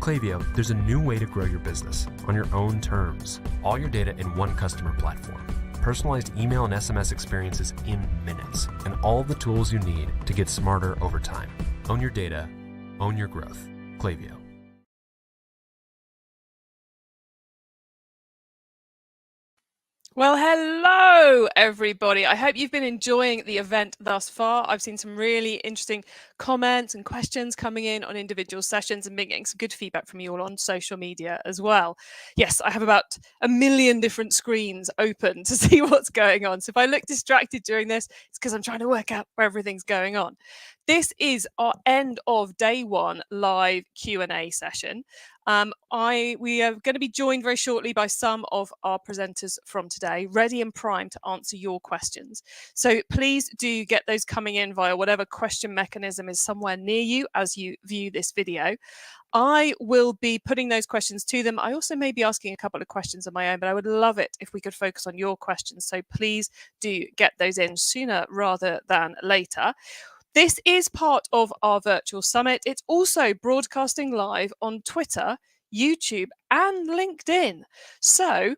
Klaviyo, there's a new way to grow your business on your own terms. All your data in one customer platform. Personalized email and SMS experiences in minutes, and all the tools you need to get smarter over time. Own your data, own your growth. Klaviyo. Well, hello, everybody. I hope you've been enjoying the event thus far. I've seen some really interesting comments and questions coming in on individual sessions and been getting some good feedback from you all on social media as well. Yes, I have about 1 million different screens open to see what's going on. So if I look distracted during this, it's because I'm trying to work out where everything's going on. This is our end of day one live Q&A session. We are going to be joined very shortly by some of our presenters from today, ready and primed to answer your questions. So please do get those coming in via whatever question mechanism is somewhere near you as you view this video. I will be putting those questions to them. I also may be asking a couple of questions of my own, but I would love it if we could focus on your questions. So please do get those in sooner rather than later. This is part of our virtual summit. It's also broadcasting live on Twitter, YouTube, and LinkedIn. So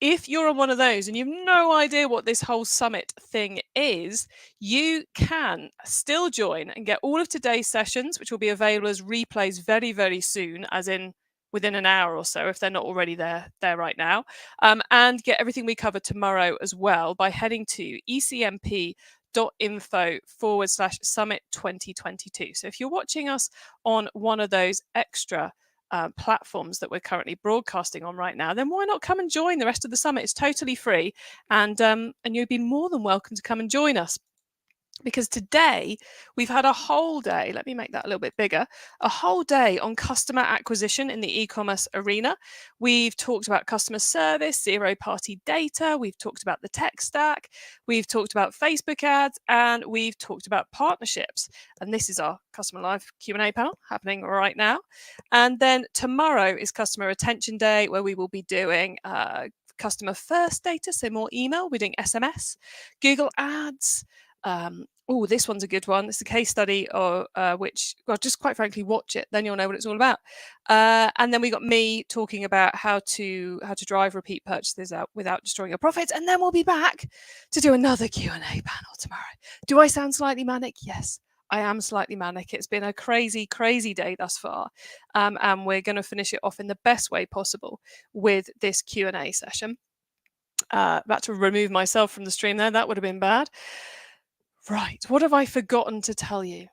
if you're on one of those and you've no idea what this whole summit thing is, you can still join and get all of today's sessions, which will be available as replays very, very soon, as in within an hour or so, if they're not already there right now, and get everything we cover tomorrow as well by heading to ecmp.info/summit 2022. So if you're watching us on one of those extra platforms that we're currently broadcasting on right now, then why not come and join the rest of the summit? It's totally free, and you'd be more than welcome to come and join us. Because today we've had a whole day, let me make that a little bit bigger, a whole day on customer acquisition in the e-commerce arena. We've talked about customer service, zero-party data, we've talked about the tech stack, we've talked about Facebook ads, and we've talked about partnerships. And this is our customer live Q&A panel happening right now. And then tomorrow is customer retention day, where we will be doing customer first data, so more email. We're doing SMS, Google ads. Oh, this one's a good one. It's a case study of which, well, just quite frankly, watch it, then you'll know what it's all about. And then we got me talking about how to drive repeat purchases out without destroying your profits. And then we'll be back to do another Q&A panel tomorrow. Do I sound slightly manic? Yes, I am slightly manic. It's been a crazy, crazy day thus far. And we're going to finish it off in the best way possible with this Q&A session. About to remove myself from the stream there. That would have been bad. Right, what have I forgotten to tell you?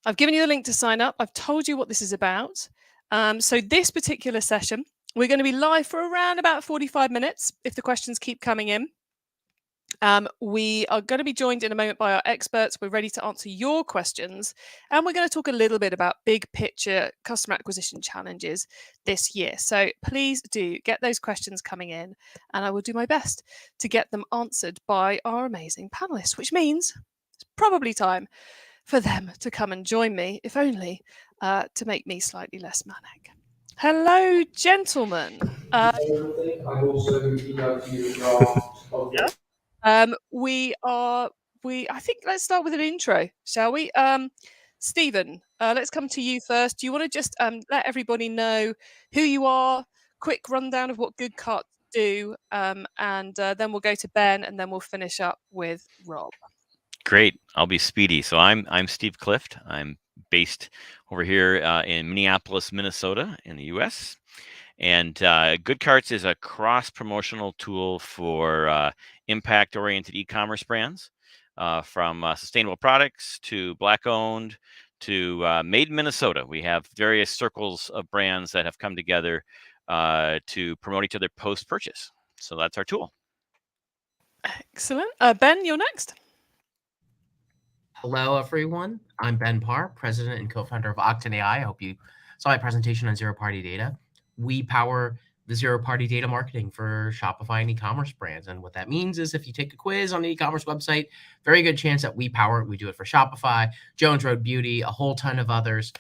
I've given you the link to sign up. I've told you what this is about. So this particular session, we're going to be live for around about 45 minutes if the questions keep coming in. We are going to be joined in a moment by our experts. We're ready to answer your questions. And we're going to talk a little bit about big picture customer acquisition challenges this year. So please do get those questions coming in, and I will do my best to get them answered by our amazing panelists, which means it's probably time for them to come and join me, if only to make me slightly less manic. Hello, gentlemen. I think let's start with an intro, shall we? Stephen, let's come to you first. Do you want to just let everybody know who you are, quick rundown of what Good Carts do, and then we'll go to Ben, and then we'll finish up with Rob. Great. I'll be speedy. So I'm Steve Clift. I'm based over here in Minneapolis, Minnesota in the US. And Good Carts is a cross-promotional tool for impact-oriented e-commerce brands, from sustainable products to Black-owned to made in Minnesota. We have various circles of brands that have come together to promote each other post-purchase. So that's our tool. Excellent. Ben, you're next. Hello, everyone. I'm Ben Parr, president and co-founder of Octane AI. I hope you saw my presentation on zero-party data. We power the zero-party data marketing for Shopify and e-commerce brands. And what that means is if you take a quiz on the e-commerce website, very good chance that we power it. We do it for Shopify, Jones Road Beauty, a whole ton of others.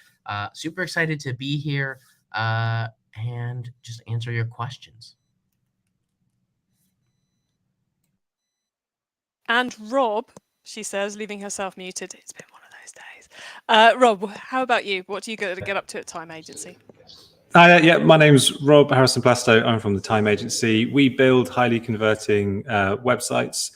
Super excited to be here and just answer your questions. And Rob, she says, leaving herself muted. It's been one of those days. Rob, how about you? What do you get up to at Time Agency? Yeah, my name's Rob Harrison-Plasto. I'm from the Time Agency. We build highly converting websites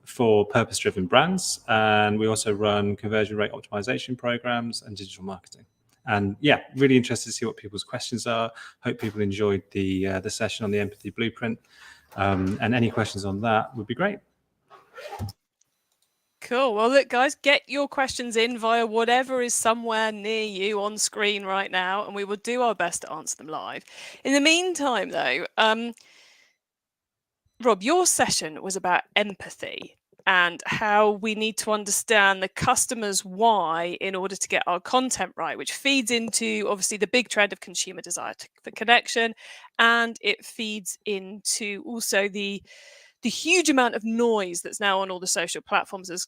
for purpose-driven brands, and we also run conversion rate optimization programs and digital marketing. And yeah, really interested to see what people's questions are. Hope people enjoyed the session on the empathy blueprint, and any questions on that would be great. Cool. Well, look, guys, get your questions in via whatever is somewhere near you on screen right now, and we will do our best to answer them live. In the meantime, though, Rob, your session was about empathy and how we need to understand the customer's why in order to get our content right, which feeds into obviously the big trend of consumer desire for connection, and it feeds into also the huge amount of noise that's now on all the social platforms as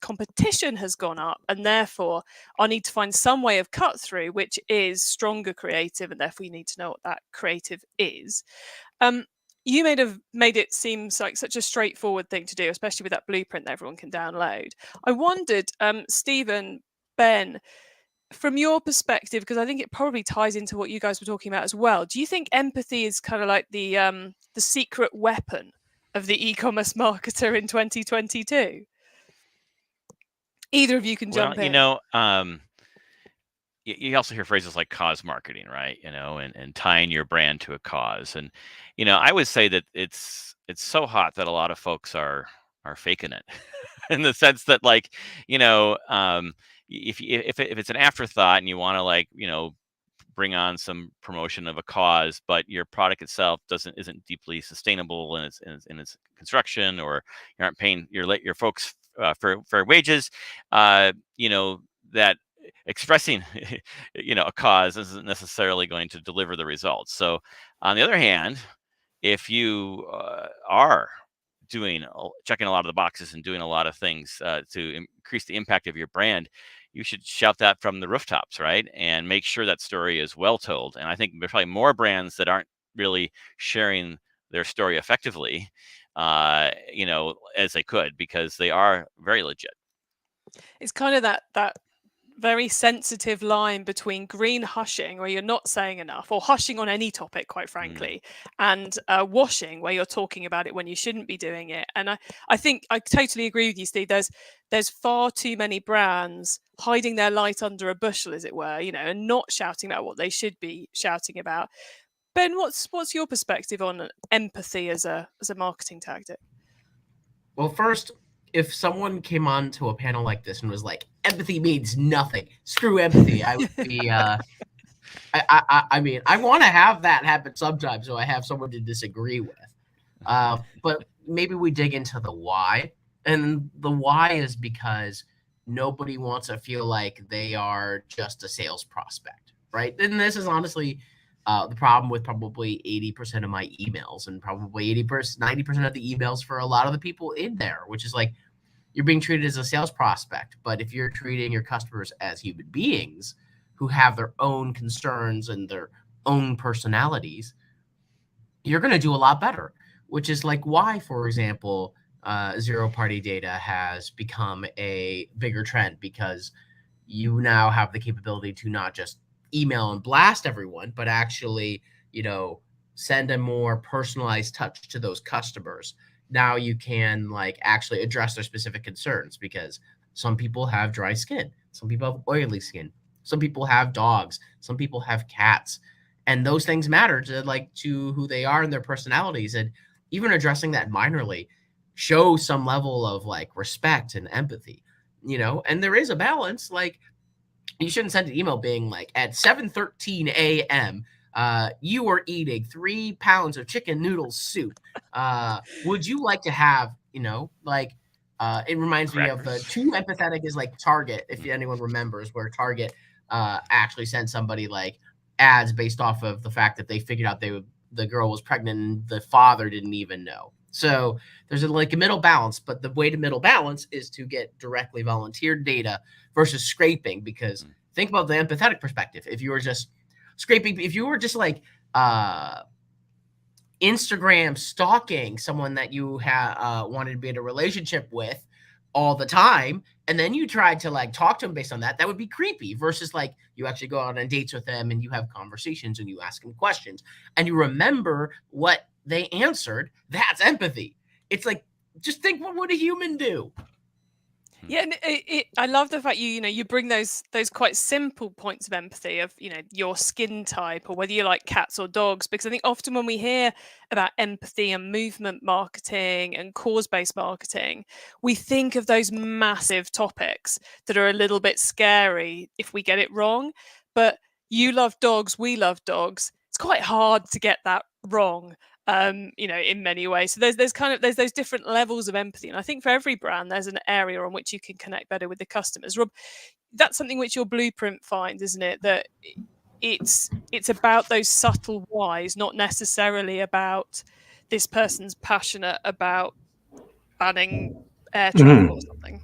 competition has gone up, and therefore I need to find some way of cut through which is stronger creative, and therefore you need to know what that creative is. You made it seem like such a straightforward thing to do, especially with that blueprint that everyone can download. I wondered, Stephen, Ben, from your perspective, because I think it probably ties into what you guys were talking about as well. Do you think empathy is kind of like the secret weapon of the e-commerce marketer in 2022? Either of you can jump in. You also hear phrases like cause marketing, right? And tying your brand to a cause. And I would say that it's so hot that a lot of folks are faking it, in the sense that, like, if it's an afterthought and you want to bring on some promotion of a cause, but your product itself isn't deeply sustainable in its construction, or you aren't paying your folks fair wages, that expressing a cause isn't necessarily going to deliver the results. So on the other hand, if you are checking a lot of the boxes and doing a lot of things to increase the impact of your brand, you should shout that from the rooftops, right? And make sure that story is well told. And I think there's probably more brands that aren't really sharing their story effectively, as they could, because they are very legit. It's kind of that very sensitive line between green hushing, where you're not saying enough, or hushing on any topic, quite frankly, and washing, where you're talking about it when you shouldn't be doing it. And I think I totally agree with you, Steve. There's far too many brands hiding their light under a bushel, as it were, and not shouting about what they should be shouting about. Ben, what's your perspective on empathy as a marketing tactic? Well, first, if someone came on to a panel like this and was like, empathy means nothing, screw empathy, I would be, I mean, I want to have that happen sometimes, so I have someone to disagree with. But maybe we dig into the why. And the why is because nobody wants to feel like they are just a sales prospect, right? And this is honestly the problem with probably 80% of my emails, and probably 90% of the emails for a lot of the people in there, which is like, you're being treated as a sales prospect. But if you're treating your customers as human beings who have their own concerns and their own personalities, you're going to do a lot better, which is like why, for example, zero-party data has become a bigger trend, because you now have the capability to not just email and blast everyone, but actually, send a more personalized touch to those customers. Now you can actually address their specific concerns, because some people have dry skin, some people have oily skin, some people have dogs, some people have cats, and those things matter to who they are and their personalities. And even addressing that minorly shows some level of respect and empathy, and there is a balance. You shouldn't send an email being at 7:13 a.m. You are eating 3 pounds of chicken noodle soup. Would you like to have, it reminds me of the Too Empathetic is Target, if anyone remembers, where Target actually sent somebody ads based off of the fact that they figured out the girl was pregnant and the father didn't even know. So there's a middle balance, but the way to middle balance is to get directly volunteered data versus scraping, because think about the empathetic perspective. If you were just scraping, if you were just Instagram stalking someone that you wanted to be in a relationship with, all the time, and then you tried to like talk to them based on that, that would be creepy, versus like you actually go out on dates with them and you have conversations and you ask them questions and you remember what they answered. That's empathy. It's like, just think, what would a human do? Yeah, and I love the fact you bring those quite simple points of empathy of your skin type or whether you like cats or dogs, because I think often when we hear about empathy and movement marketing and cause-based marketing, we think of those massive topics that are a little bit scary if we get it wrong. But you love dogs, we love dogs. It's quite hard to get that wrong. In many ways. So there's those different levels of empathy, and I think for every brand there's an area on which you can connect better with the customers. Rob, that's something which your blueprint finds, isn't it? That it's about those subtle whys, not necessarily about this person's passionate about banning air travel or something.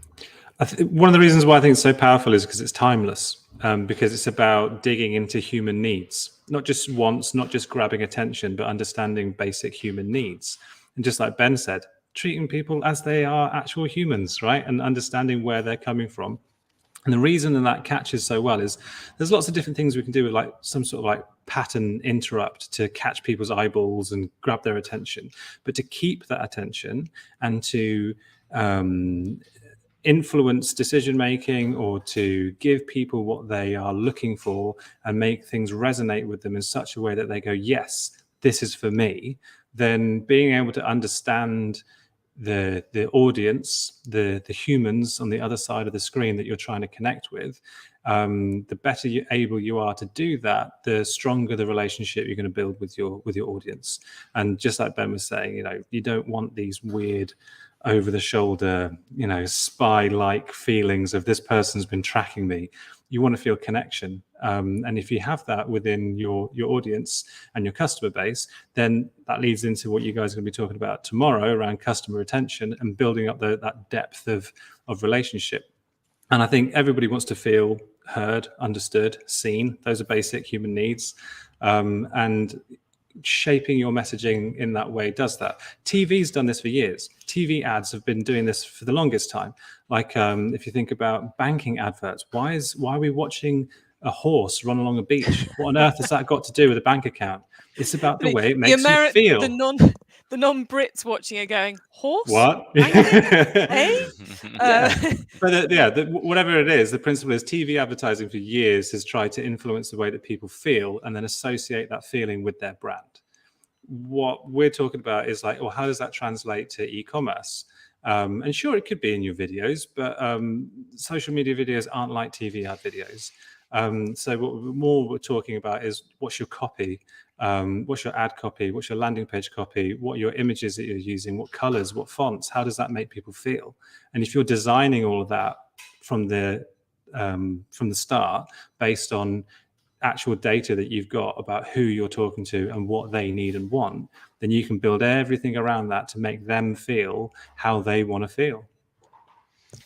One of the reasons why I think it's so powerful is because it's timeless, because it's about digging into human needs, not just wants, not just grabbing attention, but understanding basic human needs. And just like Ben said, treating people as they are actual humans, right? And understanding where they're coming from. And the reason that catches so well is there's lots of different things we can do with like some sort of like pattern interrupt to catch people's eyeballs and grab their attention. But to keep that attention and to influence decision making, or to give people what they are looking for and make things resonate with them in such a way that they go, yes, this is for me, then being able to understand the audience, the humans on the other side of the screen that you're trying to connect with, the better able you are to do that, the stronger the relationship you're going to build with your audience. And just like Ben was saying, you don't want these weird over the shoulder, spy-like feelings of this person's been tracking me. You want to feel connection. And if you have that within your audience and your customer base, then that leads into what you guys are going to be talking about tomorrow around customer retention and building up that depth of relationship. And I think everybody wants to feel heard, understood, seen. Those are basic human needs. And shaping your messaging in that way does that. TV's done this for years. TV ads have been doing this for the longest time. Like if you think about banking adverts, why are we watching a horse run along a beach? What on earth has that got to do with a bank account? It's about the way it makes you feel. The non-Brits watching it going, horse? What? Hey? But whatever it is, the principle is TV advertising for years has tried to influence the way that people feel and then associate that feeling with their brand. What we're talking about is like, well, how does that translate to e-commerce? And sure, it could be in your videos, but social media videos aren't like TV ad videos. So what we're talking about is what's your copy, what's your ad copy, what's your landing page copy, what are your images that you're using, what colors, what fonts, how does that make people feel? And if you're designing all of that from the start based on actual data that you've got about who you're talking to and what they need and want, then you can build everything around that to make them feel how they want to feel.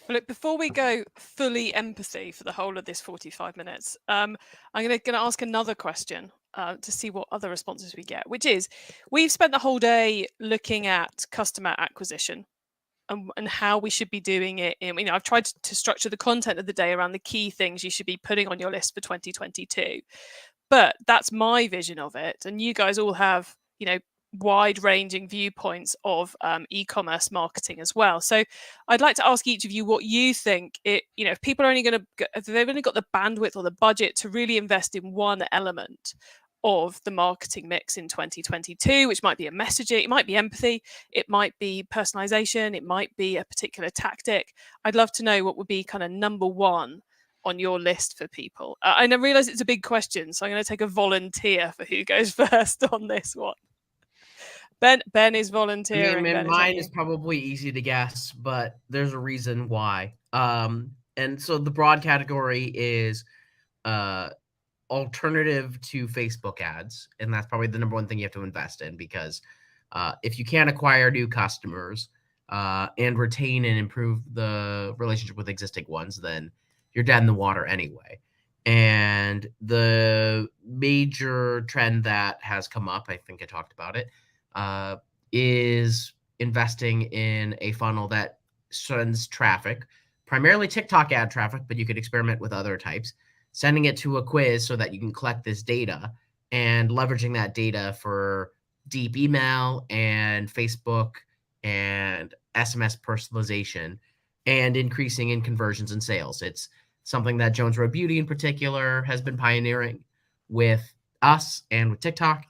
Well, look, before we go fully empathy for the whole of this 45 minutes, I'm going to ask another question to see what other responses we get, which is, we've spent the whole day looking at customer acquisition and how we should be doing it. I've tried to structure the content of the day around the key things you should be putting on your list for 2022. But that's my vision of it. And you guys all have, wide-ranging viewpoints of e-commerce marketing as well. So I'd like to ask each of you what you think. If people are only if they've only got the bandwidth or the budget to really invest in one element of the marketing mix in 2022, which might be a messaging, it might be empathy, it might be personalization, it might be a particular tactic. I'd love to know what would be kind of number one on your list for people. I realize it's a big question, so I'm going to take a volunteer for who goes first on this one. Ben is volunteering. Mine is probably easy to guess, but there's a reason why. And so the broad category is alternative to Facebook ads, and that's probably the number one thing you have to invest in, because if you can't acquire new customers and retain and improve the relationship with existing ones, then you're dead in the water anyway. And the major trend that has come up, I think I talked about it, is investing in a funnel that sends traffic, primarily TikTok ad traffic, but you could experiment with other types, sending it to a quiz so that you can collect this data and leveraging that data for deep email and Facebook and SMS personalization and increasing in conversions and sales. It's something that Jones Road Beauty in particular has been pioneering with us and with TikTok.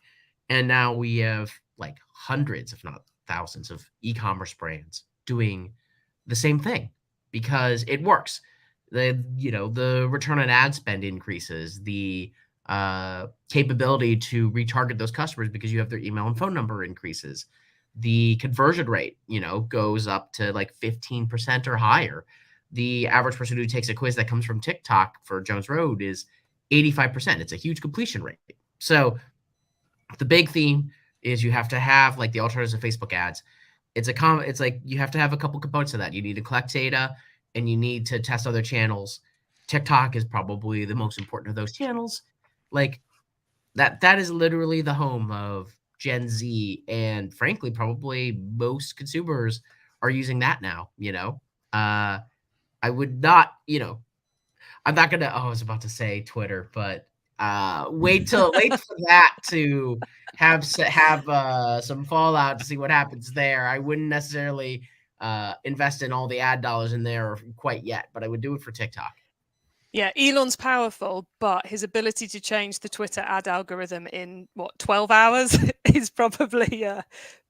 And now we have like hundreds, if not thousands, of e-commerce brands doing the same thing because it works. The return on ad spend increases, the capability to retarget those customers because you have their email and phone number increases. The conversion rate, goes up to like 15% or higher. The average person who takes a quiz that comes from TikTok for Jones Road is 85%. It's a huge completion rate. So the big theme is you have to have like the alternatives of Facebook ads. It's like you have to have a couple components of that. You need to collect data and you need to test other channels. TikTok is probably the most important of those channels. Like that is literally the home of Gen Z, and frankly, probably most consumers are using that now. I would not, I'm not gonna. Oh, I was about to say Twitter, but wait for that to have some fallout to see what happens there. I wouldn't necessarily invest in all the ad dollars in there quite yet, but I would do it for TikTok. Yeah, Elon's powerful, but his ability to change the Twitter ad algorithm in 12 hours is probably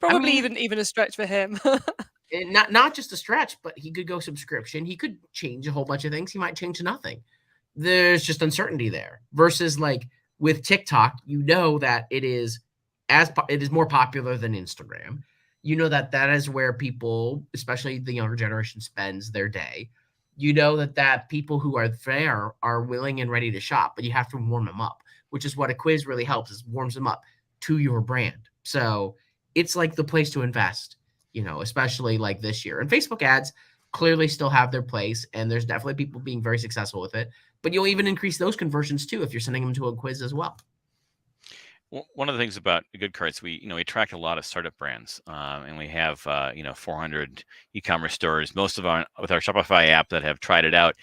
even a stretch for him. Not just a stretch, but he could go subscription. He could change a whole bunch of things. He might change nothing. There's just uncertainty there. Versus like with TikTok, that it is more popular than Instagram. That is where people, especially the younger generation, spends their day. That people who are there are willing and ready to shop, but you have to warm them up, which is what a quiz really helps, is warms them up to your brand. So it's like the place to invest, especially like this year. And Facebook ads clearly still have their place, and there's definitely people being very successful with it, but you'll even increase those conversions too if you're sending them to a quiz as well. One of the things about Good Carts, we attract a lot of startup brands, and we have 400 e-commerce stores, most of our with our Shopify app that have tried it out.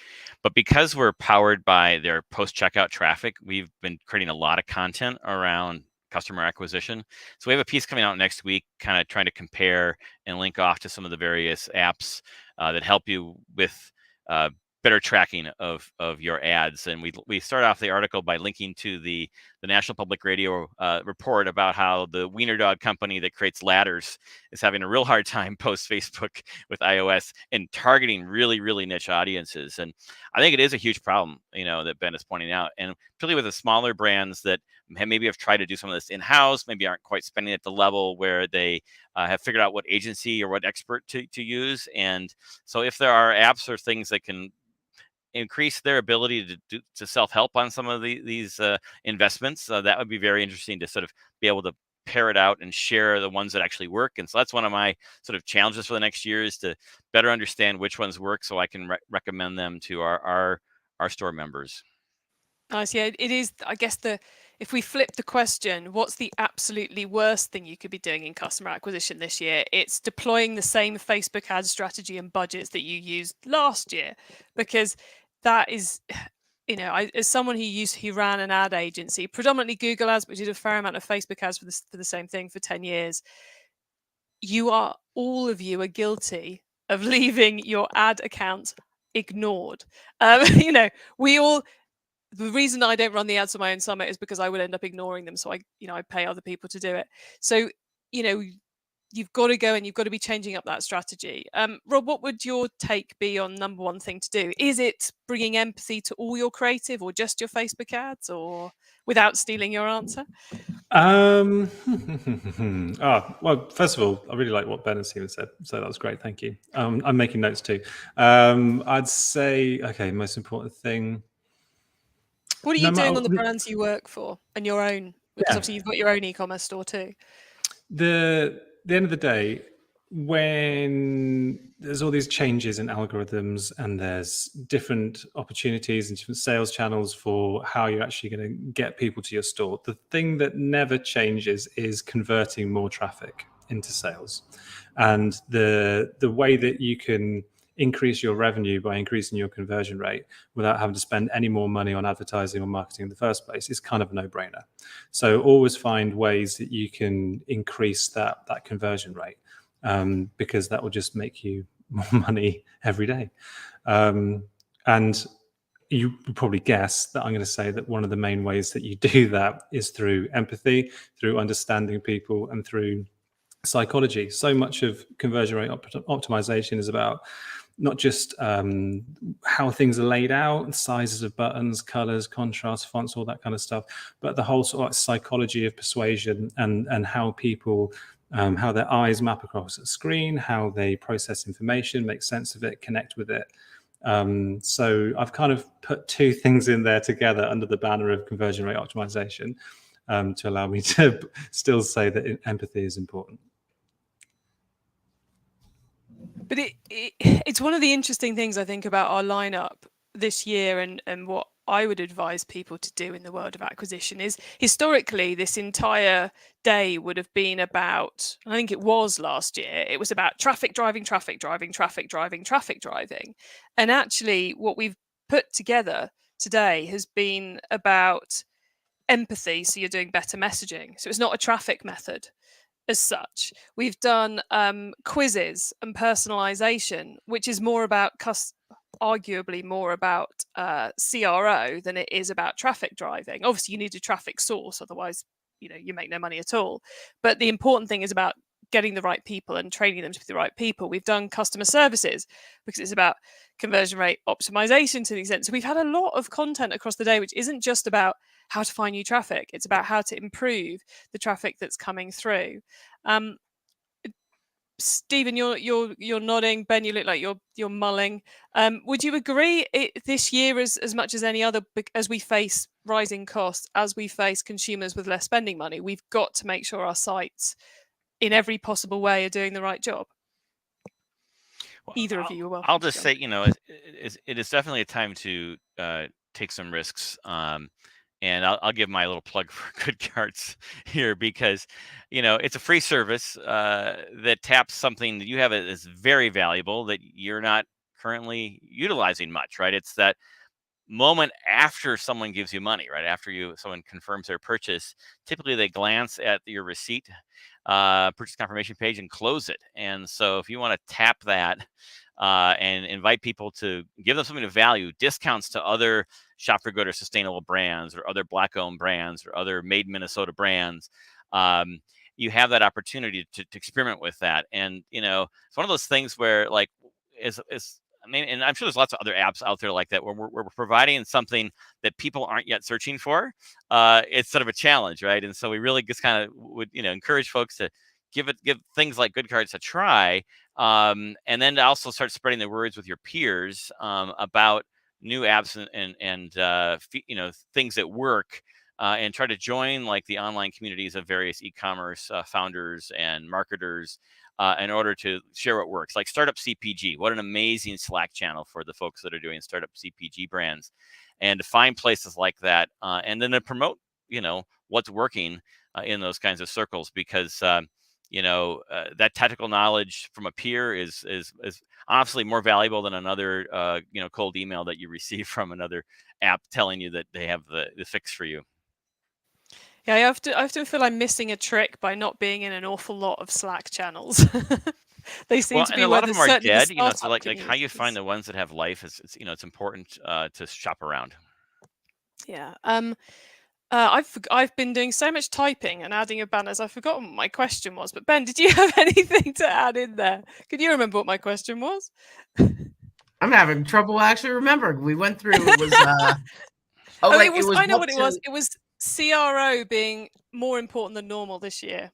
But because we're powered by their post-checkout traffic, we've been creating a lot of content around customer acquisition. So we have a piece coming out next week, kind of trying to compare and link off to some of the various apps that help you with better tracking of your ads. And we start off the article by linking to the National Public Radio report about how the Wiener Dog company that creates ladders is having a real hard time post Facebook with iOS and targeting really, really niche audiences. And I think it is a huge problem, that Ben is pointing out, and particularly with the smaller brands that maybe have tried to do some of this in-house, maybe aren't quite spending at the level where they have figured out what agency or what expert to use. And so if there are apps or things that can increase their ability to self-help on some of these investments, that would be very interesting to sort of be able to pair it out and share the ones that actually work. And so that's one of my sort of challenges for the next year, is to better understand which ones work so I can recommend them to our store members. Nice. Yeah, it is. I guess if we flip the question, what's the absolutely worst thing you could be doing in customer acquisition this year? It's deploying the same Facebook ad strategy and budgets that you used last year, because that is, as someone who ran an ad agency, predominantly Google ads, but did a fair amount of Facebook ads for the same thing for 10 years. All of you are guilty of leaving your ad accounts ignored. The reason I don't run the ads for my own summit is because I would end up ignoring them. So I pay other people to do it. So, you've got to go and you've got to be changing up that strategy. Rob, what would your take be on number one thing to do? Is it bringing empathy to all your creative, or just your Facebook ads, or without stealing your answer? Well, first of all, I really like what Ben and Stephen said, so that was great. Thank you. I'm making notes too. I'd say, okay, most important thing. What are you doing on the brands you work for and your own? Because obviously you've got your own e-commerce store too. The end of the day, when there's all these changes in algorithms and there's different opportunities and different sales channels for how you're actually going to get people to your store, the thing that never changes is converting more traffic into sales. And the way that you can increase your revenue by increasing your conversion rate without having to spend any more money on advertising or marketing in the first place is kind of a no-brainer. So always find ways that you can increase that conversion rate, because that will just make you more money every day. And you would probably guess that I'm going to say that one of the main ways that you do that is through empathy, through understanding people, and through psychology. So much of conversion rate optimization is about not just how things are laid out, sizes of buttons, colors, contrast, fonts, all that kind of stuff, but the whole sort of psychology of persuasion and how people, how their eyes map across a screen, how they process information, make sense of it, connect with it. So I've kind of put two things in there together under the banner of conversion rate optimization, to allow me to still say that empathy is important. But it's one of the interesting things I think about our lineup this year, and what I would advise people to do in the world of acquisition is, historically, this entire day would have been about, I think it was last year, it was about traffic driving. And actually what we've put together today has been about empathy. So you're doing better messaging. So it's not a traffic method as such. We've done quizzes and personalization, which is more about arguably more about CRO than it is about traffic driving. Obviously, you need a traffic source, otherwise, you make no money at all. But the important thing is about getting the right people and training them to be the right people. We've done customer services because it's about conversion rate optimization to the extent. So we've had a lot of content across the day, which isn't just about how to find new traffic. It's about how to improve the traffic that's coming through. Stephen, you're nodding. Ben, you look like you're mulling. Would you agree this year, as much as any other, as we face rising costs, as we face consumers with less spending money, we've got to make sure our sites, in every possible way, are doing the right job? Well, either of you are welcome. I'll just say, it is definitely a time to take some risks. And I'll give my little plug for Good Carts here, because, it's a free service that taps something that you have that is very valuable that you're not currently utilizing much, right? It's that moment after someone gives you money, right? After someone confirms their purchase, typically they glance at your receipt, purchase confirmation page, and close it. And so if you want to tap that and invite people to give them something to value, discounts to other Shop for Good or sustainable brands, or other Black-owned brands, or other Made in Minnesota brands, you have that opportunity to experiment with that. And it's one of those things where, like, and I'm sure there's lots of other apps out there like that where we're providing something that people aren't yet searching for. It's sort of a challenge, right? And so we really just kind of would encourage folks to give things like Good Carts a try, and then to also start spreading the words with your peers about new apps and things that work, and try to join like the online communities of various e-commerce founders and marketers in order to share what works. Like Startup CPG, what an amazing Slack channel for the folks that are doing startup CPG brands, and to find places like that, and then to promote what's working in those kinds of circles, because that technical knowledge from a peer is honestly more valuable than another cold email that you receive from another app telling you that they have the fix for you. Yeah, I often feel I'm missing a trick by not being in an awful lot of Slack channels. They seem to be, a lot of them are dead. So like how you find the ones that have life is it's important to shop around. Yeah. I've been doing so much typing and adding of banners, I've forgotten what my question was. But Ben, did you have anything to add in there? Can you remember what my question was? I'm having trouble actually remembering. We went through. It was. I know what it was. It was CRO being more important than normal this year.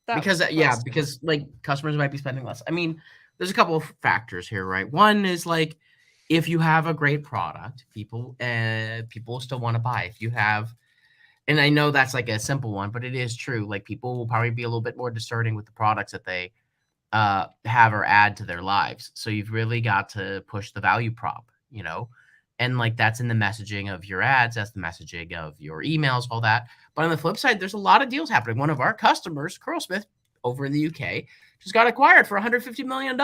Because like customers might be spending less. I mean, there's a couple of factors here, right? One is like, if you have a great product, people still want to buy. If you have, and I know that's like a simple one, but it is true. Like, people will probably be a little bit more discerning with the products that they have or add to their lives. So you've really got to push the value prop, and like that's in the messaging of your ads, that's the messaging of your emails, all that. But on the flip side, there's a lot of deals happening. One of our customers, Curlsmith, over in the UK, just got acquired for $150 million.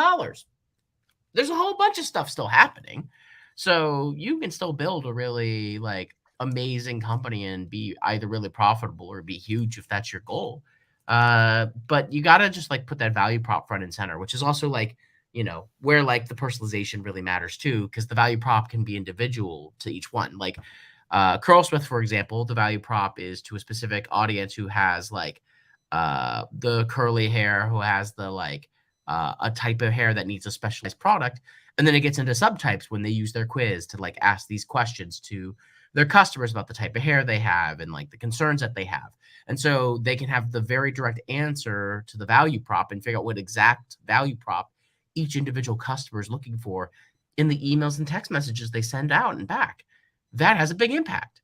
there's a whole bunch of stuff still happening. So you can still build a really like amazing company and be either really profitable or be huge if that's your goal. But you got to just like put that value prop front and center, which is also like, where like the personalization really matters too, because the value prop can be individual to each one. Like Curlsmith, for example, the value prop is to a specific audience who has like the curly hair, who has the like a type of hair that needs a specialized product. And then it gets into subtypes when they use their quiz to like ask these questions to their customers about the type of hair they have and like the concerns that they have. And so they can have the very direct answer to the value prop and figure out what exact value prop each individual customer is looking for in the emails and text messages they send out and back. That has a big impact.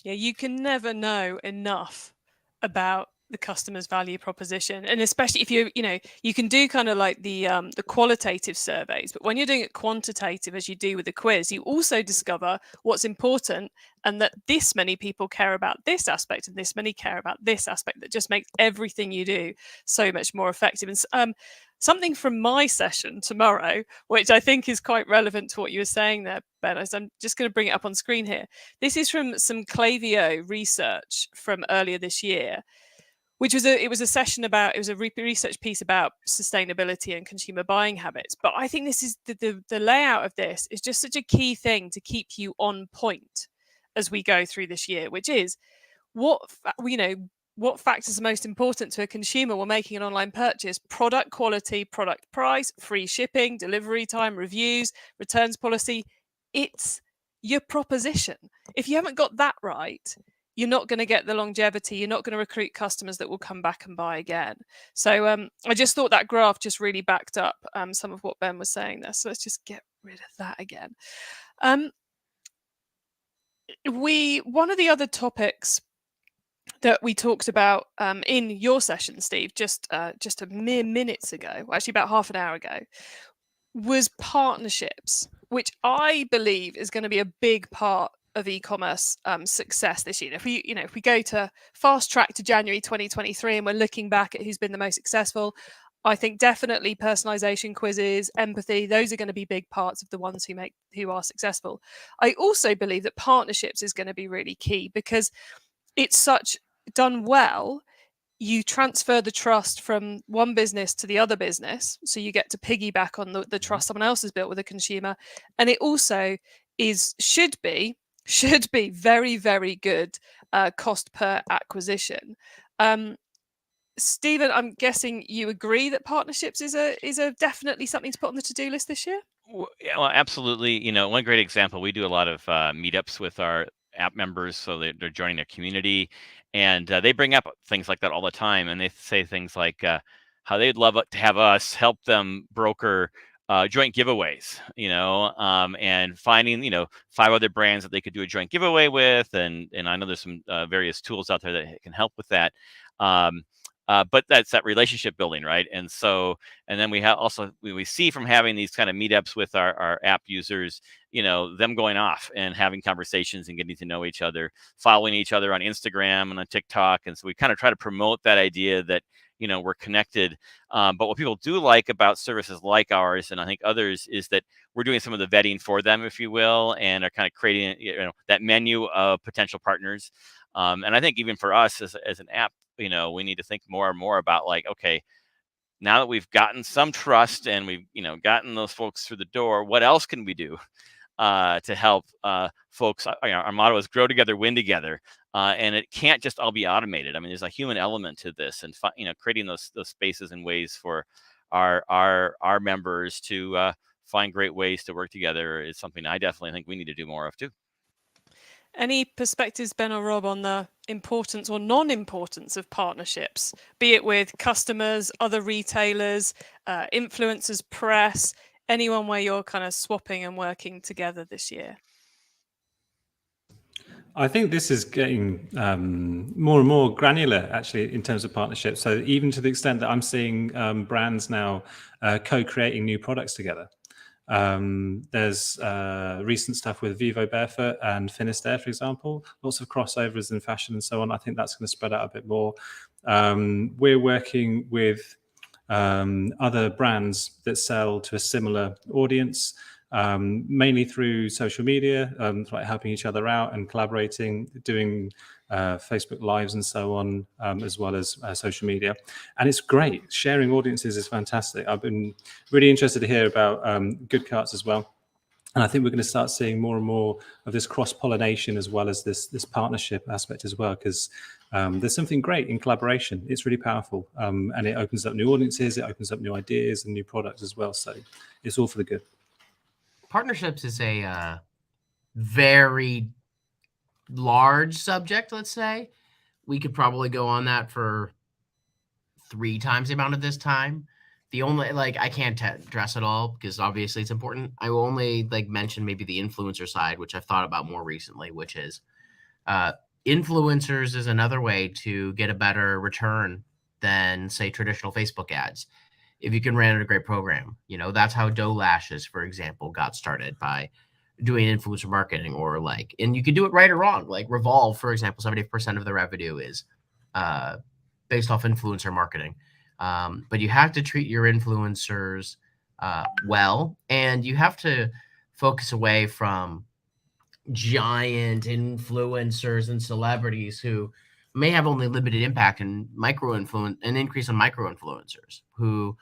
Yeah, you can never know enough about the customer's value proposition, and especially if you can do kind of like the qualitative surveys, but when you're doing it quantitative, as you do with the quiz, you also discover what's important and that this many people care about this aspect and this many care about this aspect. That just makes everything you do so much more effective. And something from my session tomorrow, which I think is quite relevant to what you were saying there, Ben, as I'm just going to bring it up on screen here. This is from some Klaviyo research from earlier this year, which was a research piece about sustainability and consumer buying habits. But I think this is the layout of this is just such a key thing to keep you on point as we go through this year, which is what factors are most important to a consumer when making an online purchase: product quality, product price, free shipping, delivery time, reviews, returns policy. It's your proposition. If you haven't got that right, you're not going to get the longevity. You're not going to recruit customers that will come back and buy again. So I just thought that graph just really backed up some of what Ben was saying there. So let's just get rid of that again. One of the other topics that we talked about in your session, Steve, just a mere minutes ago, actually about half an hour ago, was partnerships, which I believe is going to be a big part of e-commerce success this year. If we go to fast track to January 2023 and we're looking back at who's been the most successful, I think definitely personalization, quizzes, empathy, those are going to be big parts of the ones who are successful. I also believe that partnerships is going to be really key because it's such done well. You transfer the trust from one business to the other business, so you get to piggyback on the trust someone else has built with a consumer, and it also should be very, very good cost per acquisition. Stephen, I'm guessing you agree that partnerships is a definitely something to put on the to-do list this year? Well, absolutely. One great example, we do a lot of meetups with our app members, so they're joining their community, and they bring up things like that all the time, and they say things like how they'd love to have us help them broker joint giveaways, and finding 5 other brands that they could do a joint giveaway with, and I know there's some various tools out there that can help with that. But that's that relationship building, right? And then we have also, we see from having these kind of meetups with our app users, them going off and having conversations and getting to know each other, following each other on Instagram and on TikTok. And so we kind of try to promote that idea that, we're connected. But what people do like about services like ours, and I think others, is that we're doing some of the vetting for them, if you will, and are kind of creating, that menu of potential partners. And I think even for us as an app, we need to think more and more about like, okay, now that we've gotten some trust and we've, gotten those folks through the door, what else can we do to help folks? Our motto is grow together, win together. And it can't just all be automated. I mean, there's a human element to this, and creating those spaces and ways for our members to find great ways to work together is something I definitely think we need to do more of too. Any perspectives, Ben or Rob, on the importance or non-importance of partnerships, be it with customers, other retailers, influencers, press, anyone where you're kind of swapping and working together this year? I think this is getting more and more granular, actually, in terms of partnerships. So even to the extent that I'm seeing brands now co-creating new products together. There's recent stuff with Vivo Barefoot and Finisterre, for example, lots of crossovers in fashion and so on. I think that's going to spread out a bit more. We're working with other brands that sell to a similar audience, mainly through social media, like helping each other out and collaborating, doing Facebook Lives and so on, as well as social media. And it's great. Sharing audiences is fantastic. I've been really interested to hear about Good Carts as well. And I think we're going to start seeing more and more of this cross-pollination as well as this partnership aspect as well, because there's something great in collaboration. It's really powerful, and it opens up new audiences, it opens up new ideas and new products as well. So it's all for the good. Partnerships is a very large subject, let's say. We could probably go on that for 3 times the amount of this time. The only, I can't address it all because obviously it's important. I will only mention maybe the influencer side, which I've thought about more recently, which is influencers is another way to get a better return than, say, traditional Facebook ads. If you can run a great program, that's how Doe Lashes, for example, got started, by doing influencer marketing, or and you can do it right or wrong. Like Revolve, for example, 70% of the revenue is based off influencer marketing. But you have to treat your influencers well, and you have to focus away from giant influencers and celebrities who may have only limited impact, and an increase on micro influencers who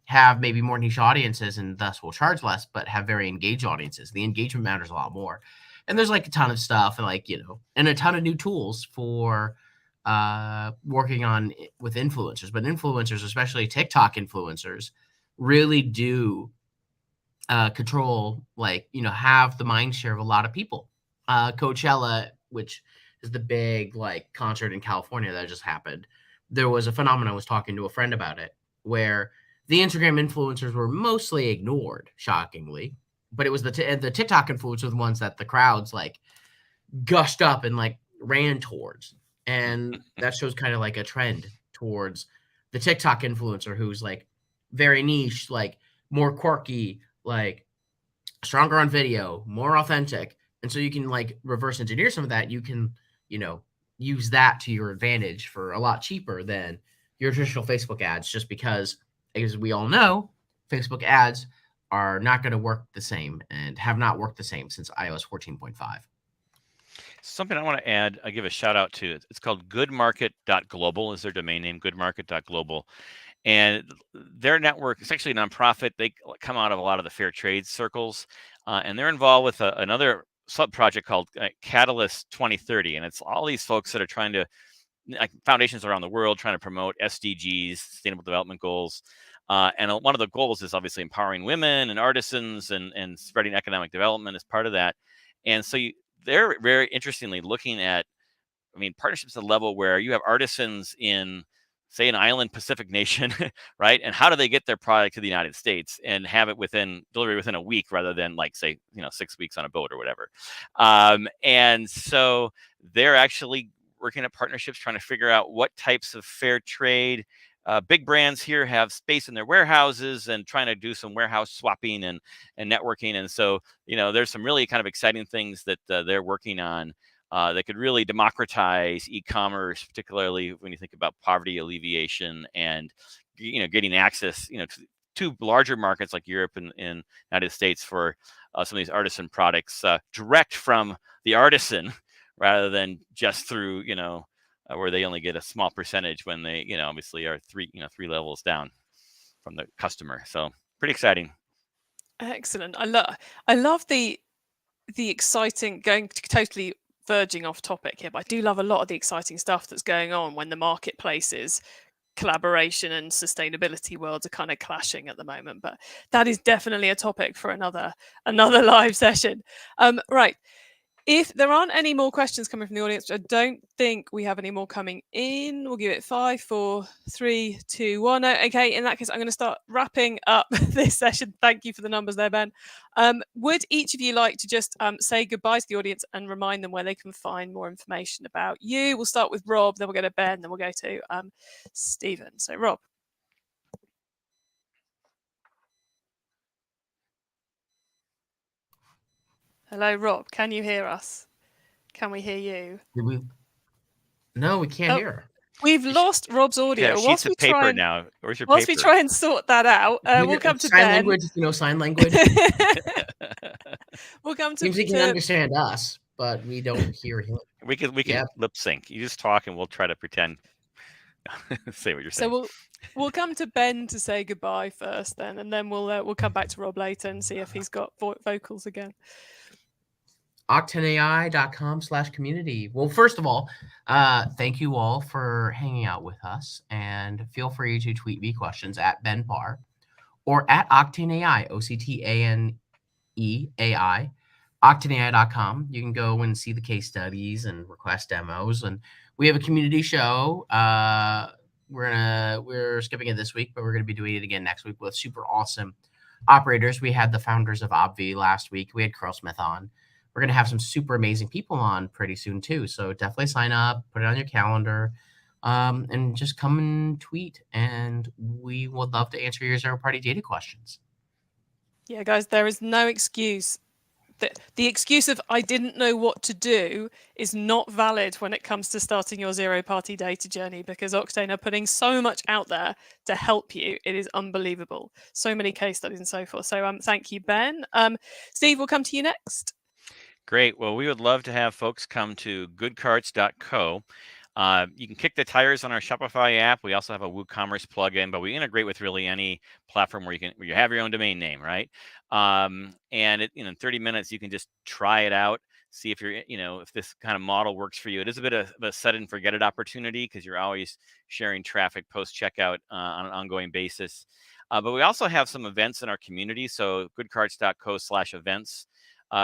have maybe more niche audiences and thus will charge less, but have very engaged audiences. The engagement matters a lot more. And there's a ton of stuff and and a ton of new tools for working on with influencers. But influencers, especially TikTok influencers, really do control, have the mind share of a lot of people. Coachella, which is the big concert in California that just happened, there was a phenomenon. I was talking to a friend about it, where the Instagram influencers were mostly ignored, shockingly, but it was the TikTok influencers, the ones that the crowds gushed up and ran towards. And that shows kind of a trend towards the TikTok influencer who's very niche, more quirky, stronger on video, more authentic. And so you can reverse engineer some of that. You can, use that to your advantage for a lot cheaper than your traditional Facebook ads, just because, as we all know, Facebook ads are not going to work the same and have not worked the same since iOS 14.5. Something I want to add, I give a shout out to, it's called goodmarket.global is their domain name, goodmarket.global. And their network is actually a nonprofit. They come out of a lot of the fair trade circles, and they're involved with another sub-project called Catalyst 2030. And it's all these folks that are trying to, foundations around the world, trying to promote SDGs, Sustainable Development Goals. And one of the goals is obviously empowering women and artisans and spreading economic development as part of that. And so they're very interestingly looking at, partnerships at a level where you have artisans in, say, an island Pacific nation, right? And how do they get their product to the United States and have it delivery within a week rather than 6 weeks on a boat or whatever. And so they're actually working at partnerships, trying to figure out what types of fair trade big brands here have space in their warehouses, and trying to do some warehouse swapping and networking. And so, there's some really kind of exciting things that they're working on that could really democratize e-commerce, particularly when you think about poverty alleviation and, getting access, to larger markets like Europe and United States for some of these artisan products direct from the artisan rather than just through, where they only get a small percentage when they, obviously are three levels down from the customer. So pretty exciting. Excellent. I love the exciting, totally verging off topic here, but I do love a lot of the exciting stuff that's going on when the marketplaces, collaboration and sustainability worlds are kind of clashing at the moment. But that is definitely a topic for another live session. Right. If there aren't any more questions coming from the audience, I don't think we have any more coming in. We'll give it 5, 4, 3, 2, 1. Okay, in that case, I'm going to start wrapping up this session. Thank you for the numbers there, Ben. Would each of you like to just say goodbye to the audience and remind them where they can find more information about you? We'll start with Rob, then we'll go to Ben, then we'll go to Stephen. So, Rob. Hello, Rob. Can you hear us? Can we hear you? No, we can't hear. We've lost Rob's You audio. have sheets of paper now. Where's your Whilst we paper? try and sort that out, we'll come to sign Ben. language. Sign language. We'll come to. Seems he can understand us, but we don't hear him. We can lip sync. You just talk, and we'll try to pretend. Say what you're saying. So we'll come to Ben to say goodbye first, then, and then we'll come back to Rob later and see if he's got vocals again. OctaneAI.com/community. Well, first of all, thank you all for hanging out with us, and feel free to tweet me questions at Ben Parr or at Octane AI, OCTANEAI, OctaneAI.com. You can go and see the case studies and request demos, and we have a community show. We're skipping it this week, but we're gonna be doing it again next week with super awesome operators. We had the founders of Obvi last week. We had Curlsmith on. We're going to have some super amazing people on pretty soon too. So definitely sign up, put it on your calendar, and just come and tweet. And we would love to answer your zero-party data questions. Yeah, guys, there is no excuse. The excuse of I didn't know what to do is not valid when it comes to starting your zero-party data journey, because Octane are putting so much out there to help you. It is unbelievable. So many case studies and so forth. So thank you, Ben. Steve, we'll come to you next. Great. Well, we would love to have folks come to goodcarts.co. You can kick the tires on our Shopify app. We also have a WooCommerce plugin, but we integrate with really any platform where you have your own domain name, right? And in 30 minutes, you can just try it out, see if if this kind of model works for you. It is a bit of a set and forget it opportunity because you're always sharing traffic post checkout on an ongoing basis. But we also have some events in our community. So goodcarts.co/events.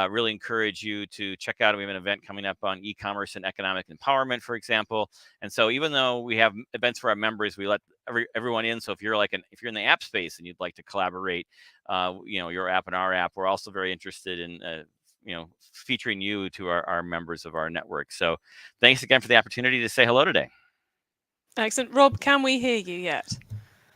Really encourage you to check out. We have an event coming up on e-commerce and economic empowerment, for example. And so even though we have events for our members, we let everyone in. So if you're if you're in the app space and you'd like to collaborate, your app and our app, we're also very interested in featuring you to our members of our network. So thanks again for the opportunity to say hello today. Excellent. Rob, can we hear you yet?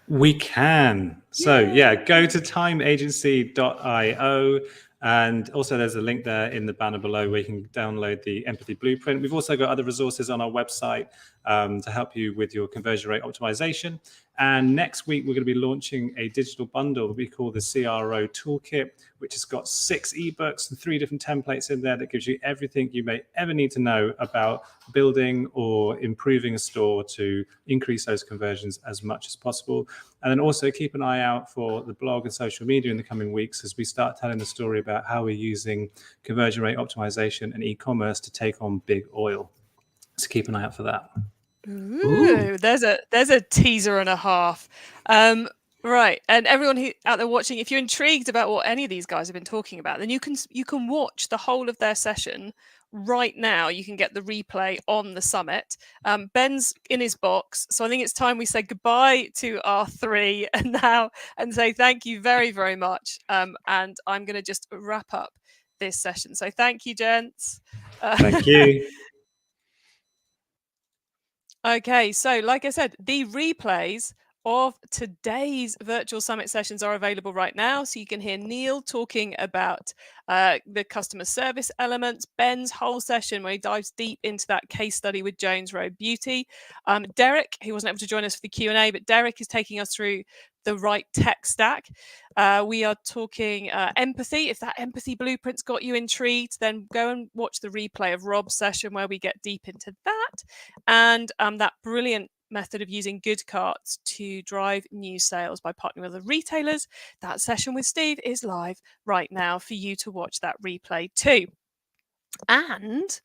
We can. So go to timeagency.io. And also there's a link there in the banner below where you can download the empathy blueprint. We've also got other resources on our website to help you with your conversion rate optimization. And next week, we're going to be launching a digital bundle that we call the CRO Toolkit, which has got 6 ebooks and 3 different templates in there that gives you everything you may ever need to know about building or improving a store to increase those conversions as much as possible. And then also keep an eye out for the blog and social media in the coming weeks as we start telling the story about how we're using conversion rate optimization and e-commerce to take on big oil. So keep an eye out for that. Ooh. There's a teaser and a half. Right, and everyone out there watching, if you're intrigued about what any of these guys have been talking about, then you can watch the whole of their session right now. You can get the replay on the summit. Ben's in his box, so I think it's time we say goodbye to our 3 and say thank you very, very much. And I'm going to just wrap up this session. So thank you, gents. Thank you. Okay, so like I said, the replays of today's virtual summit sessions are available right now. So you can hear Neil talking about the customer service elements, Ben's whole session where he dives deep into that case study with Jones Road Beauty. Derek, he wasn't able to join us for the Q&A, but Derek is taking us through the right tech stack. We are talking empathy. If that empathy blueprint's got you intrigued, then go and watch the replay of Rob's session where we get deep into that. And that brilliant method of using good carts to drive new sales by partnering with other retailers. That session with Steve is live right now for you to watch that replay too. And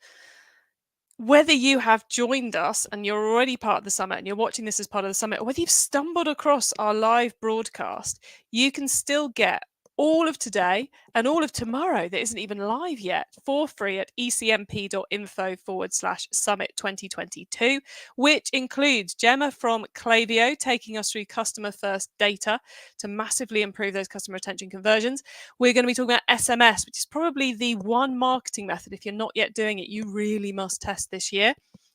whether you have joined us and you're already part of the summit and you're watching this as part of the summit, or whether you've stumbled across our live broadcast, you can still get all of today and all of tomorrow that isn't even live yet for free at ecmp.info/summit 2022, which includes Gemma from Klaviyo taking us through customer first data to massively improve those customer retention conversions. We're going to be talking about SMS, which is probably the one marketing method, if you're not yet doing it, you really must test this year.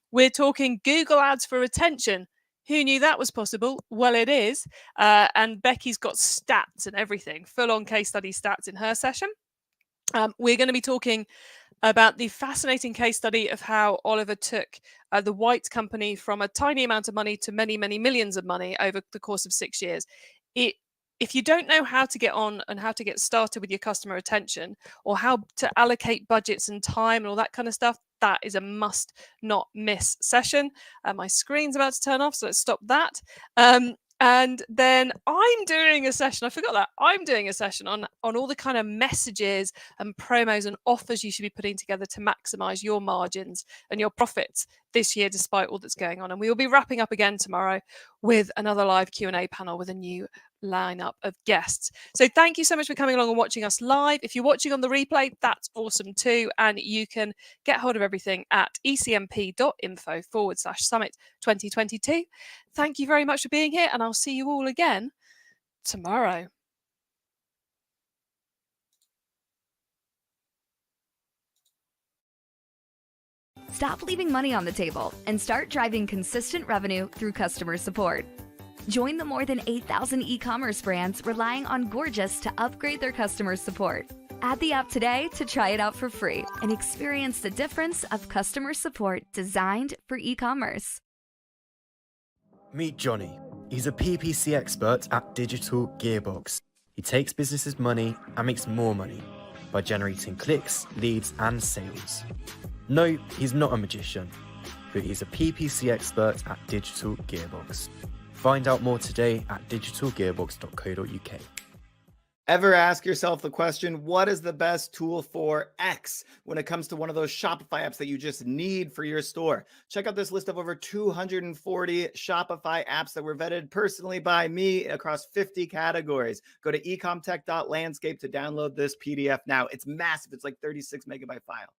We're talking Google Ads for retention. Who knew that was possible? Well, it is. And Becky's got stats and everything, full-on case study stats in her session. We're going to be talking about the fascinating case study of how Oliver took the White company from a tiny amount of money to many, many millions of money over the course of 6 years. If you don't know how to get on and how to get started with your customer retention, or how to allocate budgets and time and all that kind of stuff, that is a must not miss session. My screen's about to turn off, so let's stop that. And then I'm doing a session. I forgot that. I'm doing a session on all the kind of messages and promos and offers you should be putting together to maximize your margins and your profits this year, despite all that's going on. And we will be wrapping up again tomorrow with another live Q&A panel with a new lineup of guests. So thank you so much for coming along and watching us live. If you're watching on the replay, that's awesome too. And you can get hold of everything at ecmp.info/summit 2022. Thank you very much for being here, and I'll see you all again tomorrow. Stop leaving money on the table and start driving consistent revenue through customer support. Join the more than 8,000 e-commerce brands relying on Gorgeous to upgrade their customer support. Add the app today to try it out for free and experience the difference of customer support designed for e-commerce. Meet Johnny. He's a PPC expert at Digital Gearbox. He takes businesses' money and makes more money by generating clicks, leads, and sales. No, he's not a magician, but he's a PPC expert at Digital Gearbox. Find out more today at digitalgearbox.co.uk. Ever ask yourself the question, what is the best tool for X when it comes to one of those Shopify apps that you just need for your store? Check out this list of over 240 Shopify apps that were vetted personally by me across 50 categories. Go to ecomtech.landscape to download this PDF now. It's massive. It's like 36 megabyte file.